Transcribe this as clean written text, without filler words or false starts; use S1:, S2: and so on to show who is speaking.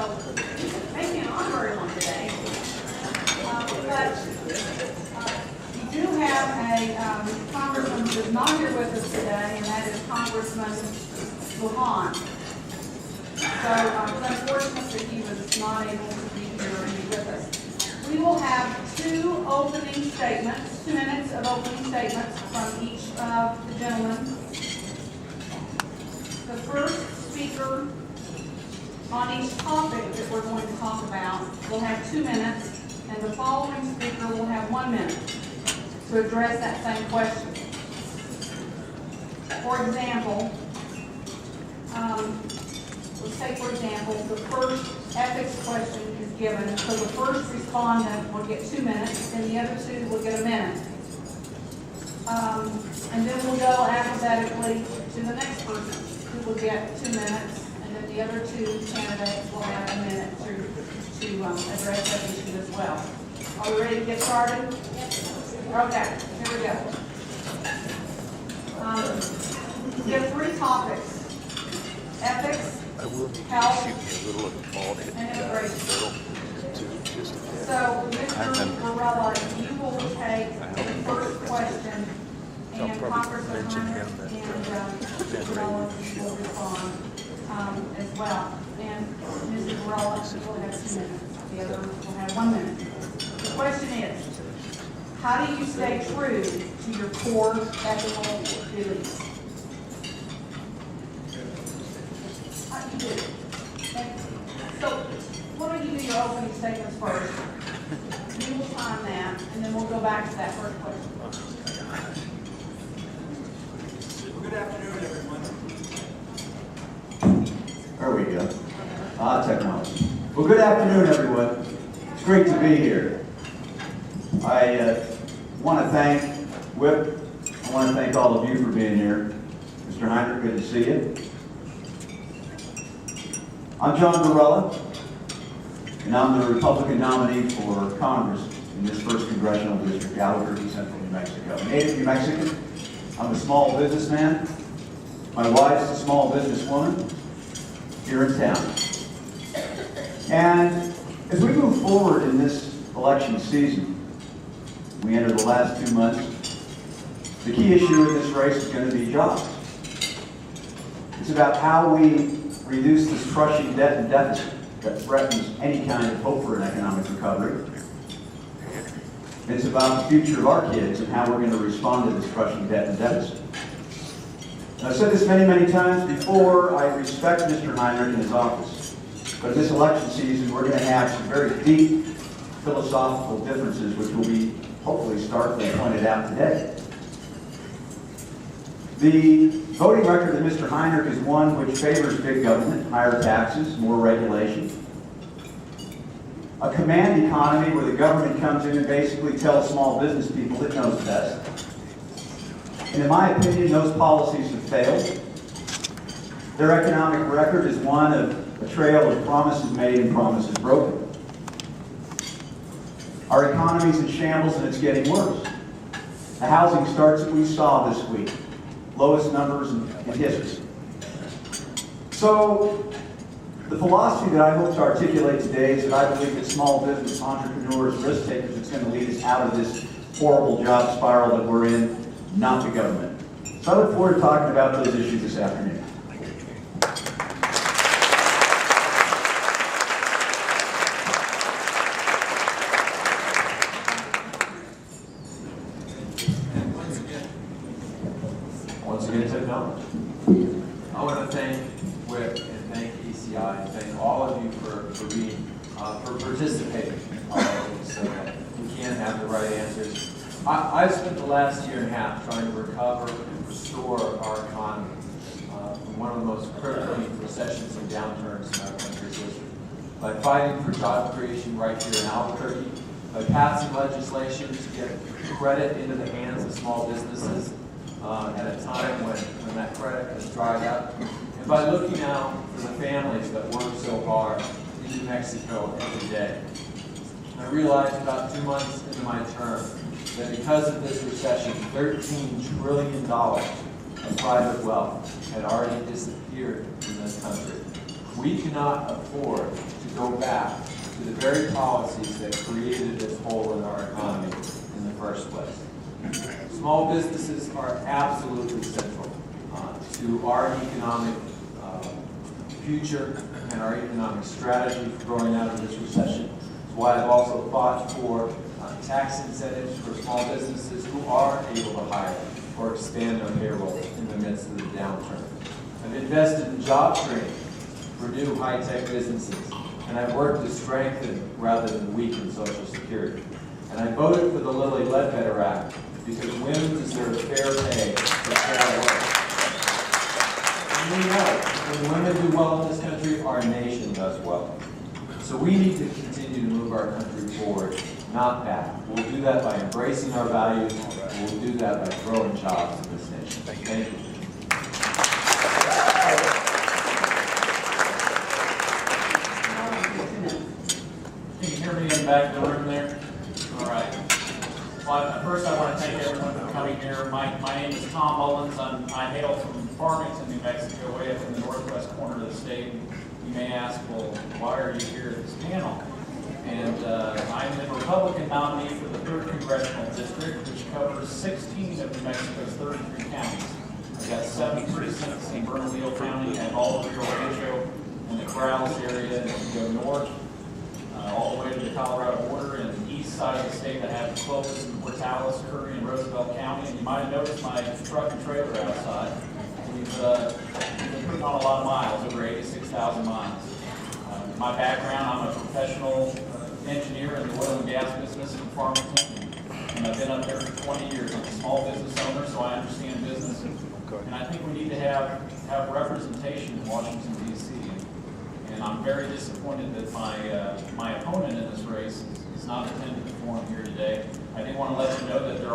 S1: so maybe an honorary one today. But you do have a congressman who is not here with us today, and that is Congressman Lujan. So it's unfortunate that he was not able to be here and be with us. We will have 2 opening statements, 2 minutes of opening statements from each of the gentlemen. The first speaker on each topic that we're going to talk about will have 2 minutes, and the following speaker will have 1 minute to address that same question. For example, let's take for example, the first ethics question is given, so the first respondent will get 2 minutes, and the other 2 will get 1 minute. And then we'll go alphabetically to the next person, who will get 2 minutes, and then the other 2 candidates will have 1 minute to address that issue as well. Are we ready to get started? Okay, here we go. We have 3 topics: ethics, health, and immigration. So, Mr. Varela, you will take the first question, and Congressman Hunter and Mr. Varela will respond as well. And Mrs. Varela will have 2 minutes. The other will have 1 minute. The question is, how do you stay true to your core ethical duties? How do you do it? So, why don't you do your opening statements first? We will time that, and then we'll go back to that first question.
S2: Well, good afternoon, everyone.
S3: There we go. Technology. Well, good afternoon, everyone. It's great to be here. I want to thank WIPP. I want to thank all of you for being here. Mr. Heinrich, good to see you. I'm John Varela, and I'm the Republican nominee for Congress in this 1st Congressional District, Albuquerque, Central New Mexico. A native New Mexican. I'm a small businessman. My wife's a small businesswoman here in town. And as we move forward in this election season, we enter the last 2 months, the key issue in this race is going to be jobs. It's about how we reduce this crushing debt and deficit that threatens any kind of hope for an economic recovery. It's about the future of our kids and how we're going to respond to this crushing debt and deficit. And I've said this many, many times before. I respect Mr. Heinrich in his office. But this election season, we're going to have some very deep philosophical differences, which will be hopefully starkly pointed out today. The voting record of Mr. Heinrich is one which favors big government, higher taxes, more regulation. A command economy where the government comes in and basically tells small business people it knows best. And in my opinion, those policies have failed. Their economic record is one of a trail of promises made and promises broken. Our economy's in shambles and it's getting worse. The housing starts that we saw this week, lowest numbers in history. So, the philosophy that I hope to articulate today is that I believe that small business entrepreneurs, risk takers, is going to lead us out of this horrible job spiral that we're in, not the government. So I look forward to talking about those issues this afternoon. Once again, technology.
S2: I want to thank WIPP and thank ECI and thank all of you for participating so that we can have the right answers. I've spent the last year and a half trying to recover and restore our economy from one of the most crippling recessions and downturns in our country's history by fighting for job creation right here in Albuquerque, by passing legislation to get credit into the hands of small businesses at a time when that credit has dried up, and by looking out for the families that work so hard in New Mexico every day. I realized about 2 months into my term that because of this recession, $13 trillion of private wealth had already disappeared in this country. We cannot afford to go back to the very policies that created this hole in our economy in the first place. Small businesses are absolutely central to our economic future and our economic strategy for growing out of this recession. That's why I've also fought for tax incentives for small businesses who are able to hire or expand their payroll in the midst of the downturn. I've invested in job training for new high-tech businesses, and I've worked to strengthen rather than weaken Social Security. And I voted for the Lilly Ledbetter Act because women deserve fair pay for fair work. And we know when women do well in this country, our nation does well. So we need to continue to move our country forward, not back. We'll do that by embracing our values. We'll do that by growing jobs in this nation. Thank you.
S4: Can you hear me in the back of the room there? All right. Well, first I want to thank everyone for coming here. My name is Tom Mullins. I hail from Farmington, New Mexico, way up in the northwest corner of the state. You may ask, well, why are you here at this panel? And I'm the Republican nominee for the 3rd Congressional District, which covers 16 of New Mexico's 33 counties. I've got 7 precincts in Bernalillo County and all of Rio Rancho and the Corrales area, and if you go north, all the way to the Colorado border, and the east side of the state, I have Clovis and Portales, Curry, and Roosevelt County. And you might have noticed my truck and trailer outside. We've been putting on a lot of miles, over 86,000 miles. My background, I'm a professional engineer in the oil and gas business in Farmington, and I've been up there for 20 years. I'm a small business owner, so I understand business. And I think we need to have representation in Washington, D.C. And I'm very disappointed that my opponent in this race is not attending the forum here today. I do want to let you know that there